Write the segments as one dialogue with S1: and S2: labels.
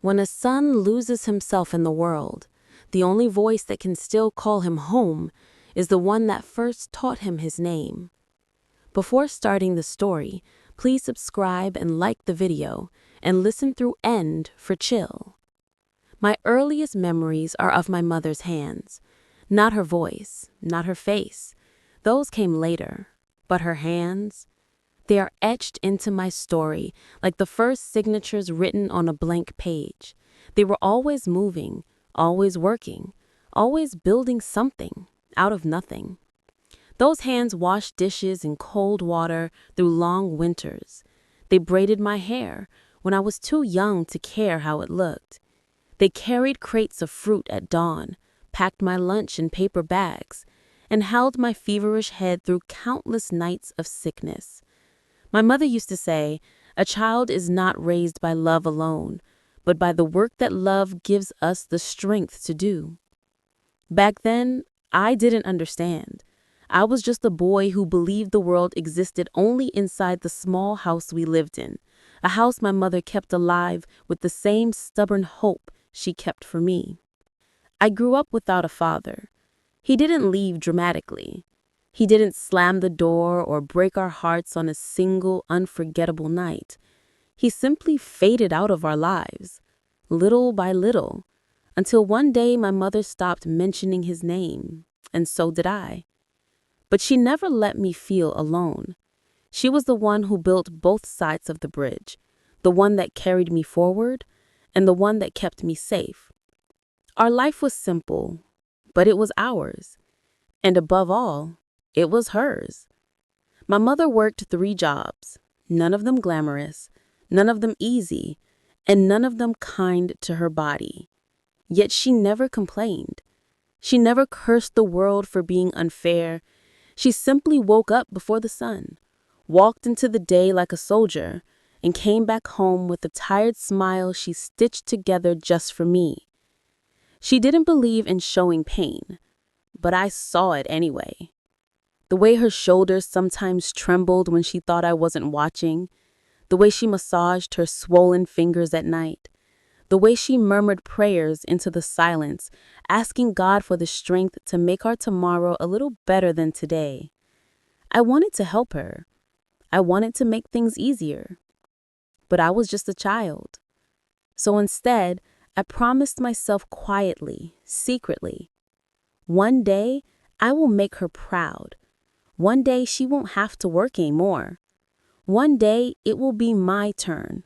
S1: When a son loses himself in the world, the only voice that can still call him home is the one that first taught him his name. Before starting the story, please subscribe and like the video and listen through end for chill. My earliest memories are of my mother's hands. Not her voice, not her face. Those came later. But her hands, they are etched into my story like the first signatures written on a blank page. They were always moving, always working, always building something out of nothing. Those hands washed dishes in cold water through long winters. They braided my hair when I was too young to care how it looked. They carried crates of fruit at dawn, packed my lunch in paper bags, and held my feverish head through countless nights of sickness. My mother used to say, "A child is not raised by love alone, but by the work that love gives us the strength to do." Back then, I didn't understand. I was just a boy who believed the world existed only inside the small house we lived in, a house my mother kept alive with the same stubborn hope she kept for me. I grew up without a father. He didn't leave dramatically. He didn't slam the door or break our hearts on a single unforgettable night. He simply faded out of our lives, little by little, until one day my mother stopped mentioning his name, and so did I. But she never let me feel alone. She was the one who built both sides of the bridge, the one that carried me forward and the one that kept me safe. Our life was simple, but it was ours. And above all, it was hers. My mother worked 3 jobs, none of them glamorous, none of them easy, and none of them kind to her body. Yet she never complained. She never cursed the world for being unfair. She simply woke up before the sun, walked into the day like a soldier, and came back home with a tired smile she stitched together just for me. She didn't believe in showing pain, but I saw it anyway. The way her shoulders sometimes trembled when she thought I wasn't watching, the way she massaged her swollen fingers at night, the way she murmured prayers into the silence, asking God for the strength to make our tomorrow a little better than today. I wanted to help her. I wanted to make things easier. But I was just a child. So instead, I promised myself quietly, secretly, one day I will make her proud. One day she won't have to work anymore. One day it will be my turn.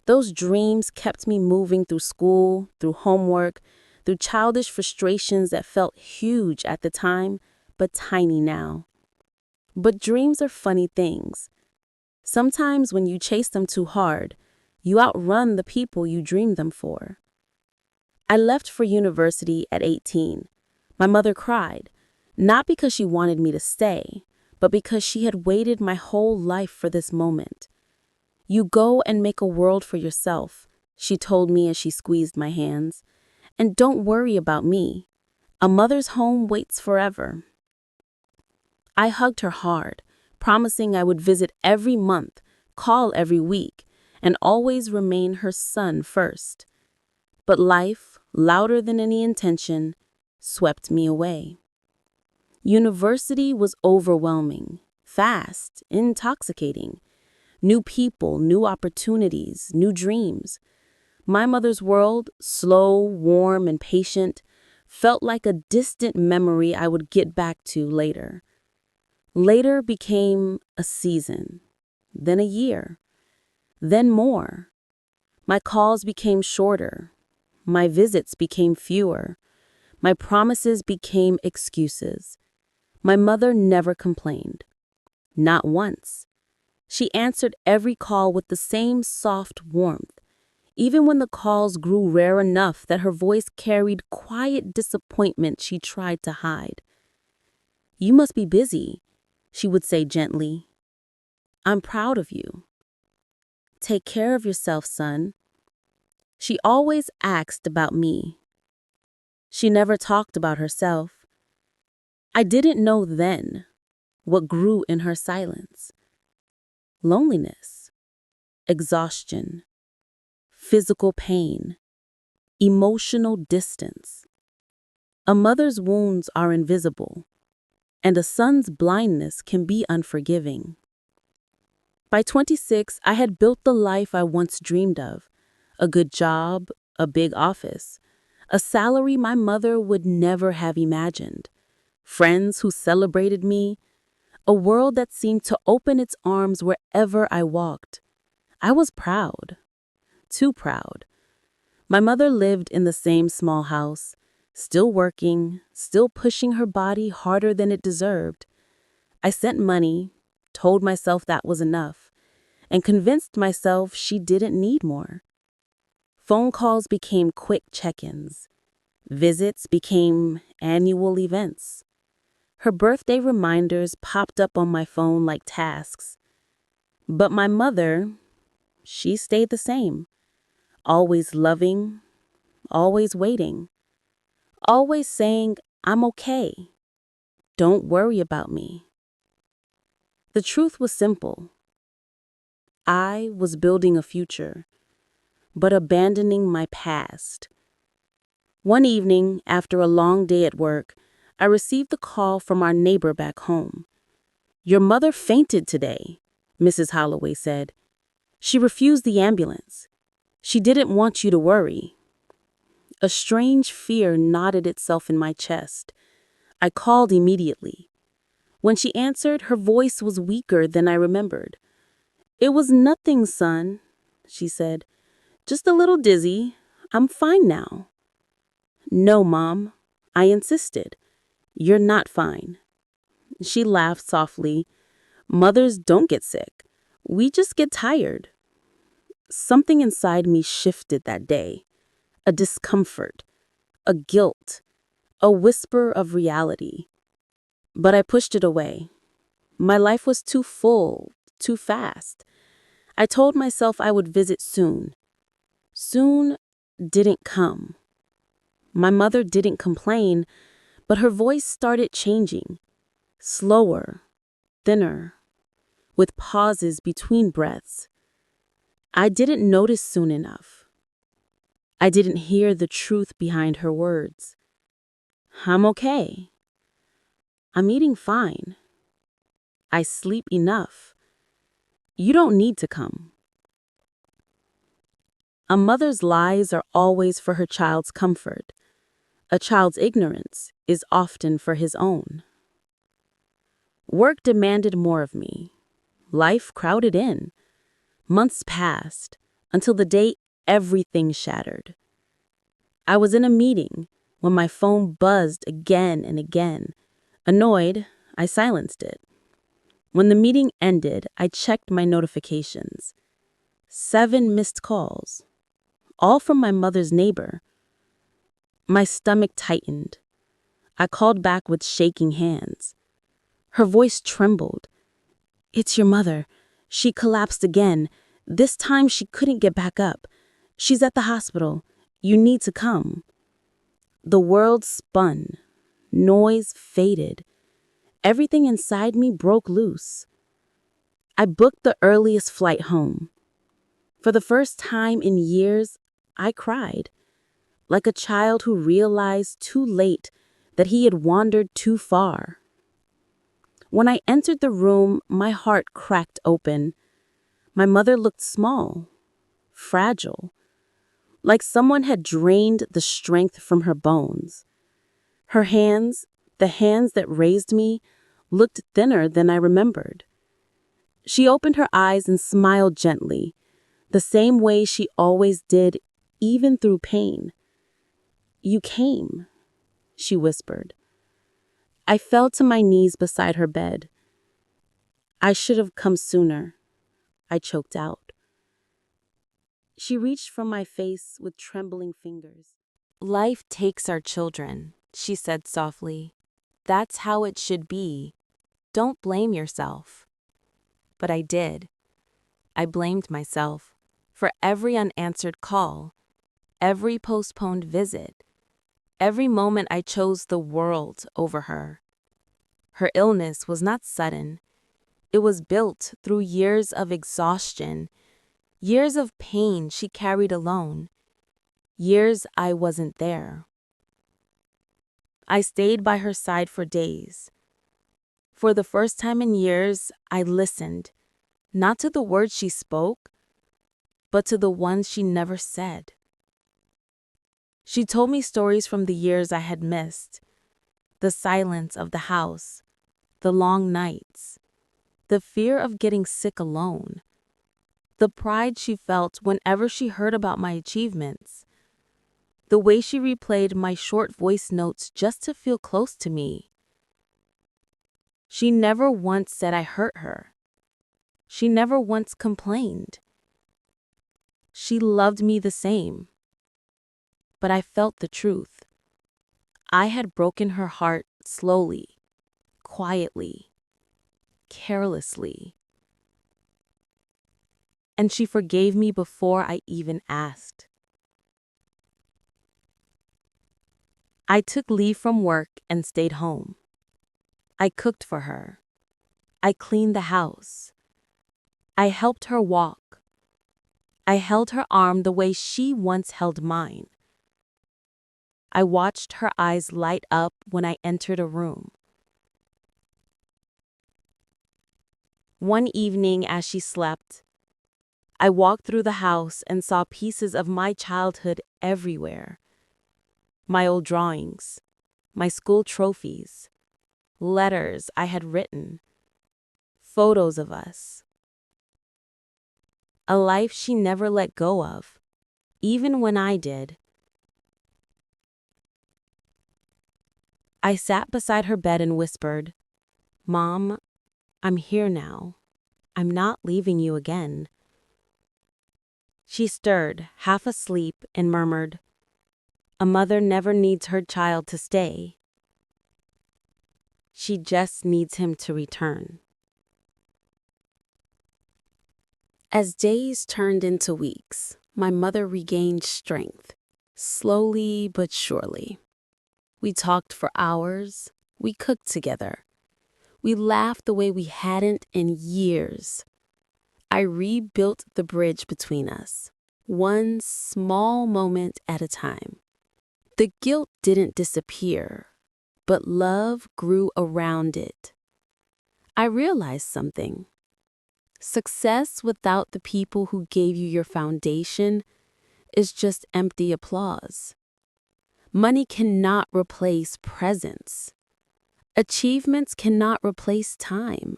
S1: Those dreams kept me moving through school, through homework, through childish frustrations that felt huge at the time, but tiny now. But dreams are funny things. Sometimes when you chase them too hard, you outrun the people you dreamed them for. I left for university at 18. My mother cried, not because she wanted me to stay, but because she had waited my whole life for this moment. "You go and make a world for yourself," she told me as she squeezed my hands. "And don't worry about me. A mother's home waits forever." I hugged her hard, promising I would visit every month, call every week, and always remain her son first. But life, louder than any intention, swept me away. University was overwhelming, fast, intoxicating. New people, new opportunities, new dreams. My mother's world, slow, warm, and patient, felt like a distant memory I would get back to later. Later became a season, then a year, then more. My calls became shorter. My visits became fewer. My promises became excuses. My mother never complained. Not once. She answered every call with the same soft warmth, even when the calls grew rare enough that her voice carried quiet disappointment she tried to hide. "You must be busy," she would say gently. "I'm proud of you. Take care of yourself, son." She always asked about me. She never talked about herself. I didn't know then what grew in her silence. Loneliness, exhaustion, physical pain, emotional distance. A mother's wounds are invisible, and a son's blindness can be unforgiving. By 26, I had built the life I once dreamed of: a good job, a big office, a salary my mother would never have imagined, friends who celebrated me, a world that seemed to open its arms wherever I walked. I was proud, too proud. My mother lived in the same small house, still working, still pushing her body harder than it deserved. I sent money, told myself that was enough, and convinced myself she didn't need more. Phone calls became quick check-ins. Visits became annual events. Her birthday reminders popped up on my phone like tasks. But my mother, she stayed the same. Always loving, always waiting, always saying, "I'm okay. Don't worry about me." The truth was simple. I was building a future, but abandoning my past. One evening, after a long day at work, I received a call from our neighbor back home. "Your mother fainted today," Mrs. Holloway said. "She refused the ambulance. She didn't want you to worry." A strange fear knotted itself in my chest. I called immediately. When she answered, her voice was weaker than I remembered. "It was nothing, son," she said. "Just a little dizzy. I'm fine now." "No, Mom," I insisted. "You're not fine." She laughed softly. "Mothers don't get sick. We just get tired." Something inside me shifted that day. A discomfort, a guilt, a whisper of reality. But I pushed it away. My life was too full, too fast. I told myself I would visit soon. Soon didn't come. My mother didn't complain, but her voice started changing. Slower, thinner, with pauses between breaths. I didn't notice soon enough. I didn't hear the truth behind her words. "I'm okay. I'm eating fine. I sleep enough. You don't need to come." A mother's lies are always for her child's comfort. A child's ignorance is often for his own. Work demanded more of me. Life crowded in. Months passed until the day everything shattered. I was in a meeting when my phone buzzed again and again. Annoyed, I silenced it. When the meeting ended, I checked my notifications. 7 missed calls, all from my mother's neighbor. My stomach tightened. I called back with shaking hands. Her voice trembled. "It's your mother. She collapsed again. This time she couldn't get back up. She's at the hospital. You need to come." The world spun. Noise faded. Everything inside me broke loose. I booked the earliest flight home. For the first time in years, I cried, like a child who realized too late that he had wandered too far. When I entered the room, my heart cracked open. My mother looked small, fragile, like someone had drained the strength from her bones. Her hands, the hands that raised me, looked thinner than I remembered. She opened her eyes and smiled gently, the same way she always did, even through pain. "You came," she whispered. I fell to my knees beside her bed. "I should have come sooner," I choked out. She reached for my face with trembling fingers. "Life takes our children," she said softly. "That's how it should be. Don't blame yourself." But I did. I blamed myself for every unanswered call, every postponed visit, every moment I chose the world over her. Her illness was not sudden. It was built through years of exhaustion, Years of pain she carried alone. Years I wasn't there. I stayed by her side for days. For the first time in years, I listened, not to the words she spoke, but to the ones she never said. She told me stories from the years I had missed, the silence of the house, the long nights, the fear of getting sick alone, the pride she felt whenever she heard about my achievements, the way she replayed my short voice notes just to feel close to me. She never once said I hurt her. She never once complained. She loved me the same. But I felt the truth. I had broken her heart slowly, quietly, carelessly. And she forgave me before I even asked. I took leave from work and stayed home. I cooked for her. I cleaned the house. I helped her walk. I held her arm the way she once held mine. I watched her eyes light up when I entered a room. One evening as she slept, I walked through the house and saw pieces of my childhood everywhere. My old drawings, my school trophies, letters I had written, photos of us. A life she never let go of, even when I did. I sat beside her bed and whispered, "Mom, I'm here now. I'm not leaving you again." She stirred, half asleep, and murmured, "A mother never needs her child to stay. She just needs him to return." As days turned into weeks, my mother regained strength, slowly but surely. We talked for hours. We cooked together. We laughed the way we hadn't in years. I rebuilt the bridge between us, one small moment at a time. The guilt didn't disappear, but love grew around it. I realized something. Success without the people who gave you your foundation is just empty applause. Money cannot replace presence. Achievements cannot replace time.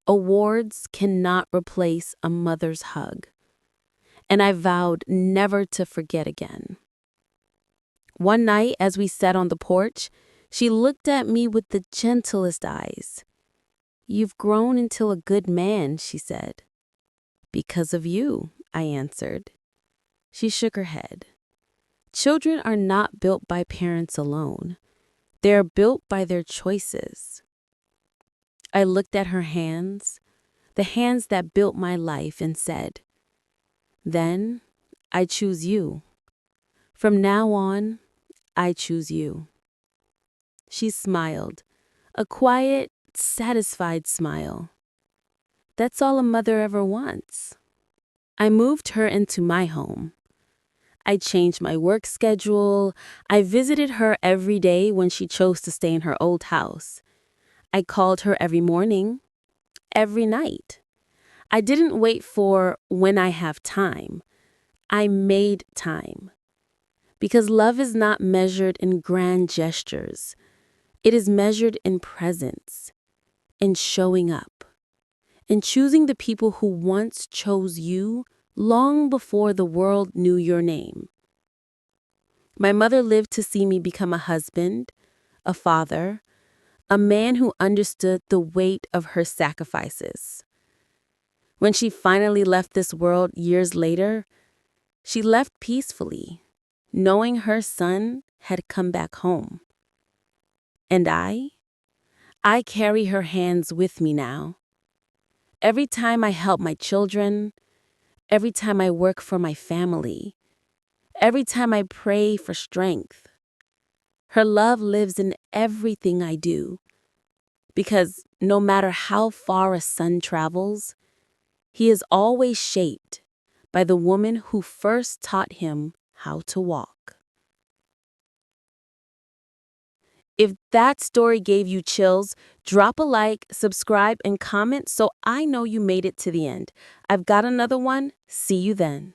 S1: Awards cannot replace a mother's hug. And I vowed never to forget again. One night, as we sat on the porch, she looked at me with the gentlest eyes. "You've grown into a good man," she said. "Because of you," I answered. She shook her head. "Children are not built by parents alone. They are built by their choices." I looked at her hands, the hands that built my life, and said, "Then I choose you. From now on, I choose you." She smiled, a quiet, satisfied smile. That's all a mother ever wants. I moved her into my home. I changed my work schedule. I visited her every day when she chose to stay in her old house. I called her every morning, every night. I didn't wait for when I have time. I made time. Because love is not measured in grand gestures. It is measured in presence, in showing up, in choosing the people who once chose you long before the world knew your name. My mother lived to see me become a husband, a father, a man who understood the weight of her sacrifices. When she finally left this world years later, she left peacefully, knowing her son had come back home. And I carry her hands with me now. Every time I help my children, every time I work for my family, every time I pray for strength, her love lives in everything I do. Because no matter how far a son travels, he is always shaped by the woman who first taught him how to walk. If that story gave you chills, drop a like, subscribe, and comment so I know you made it to the end. I've got another one. See you then.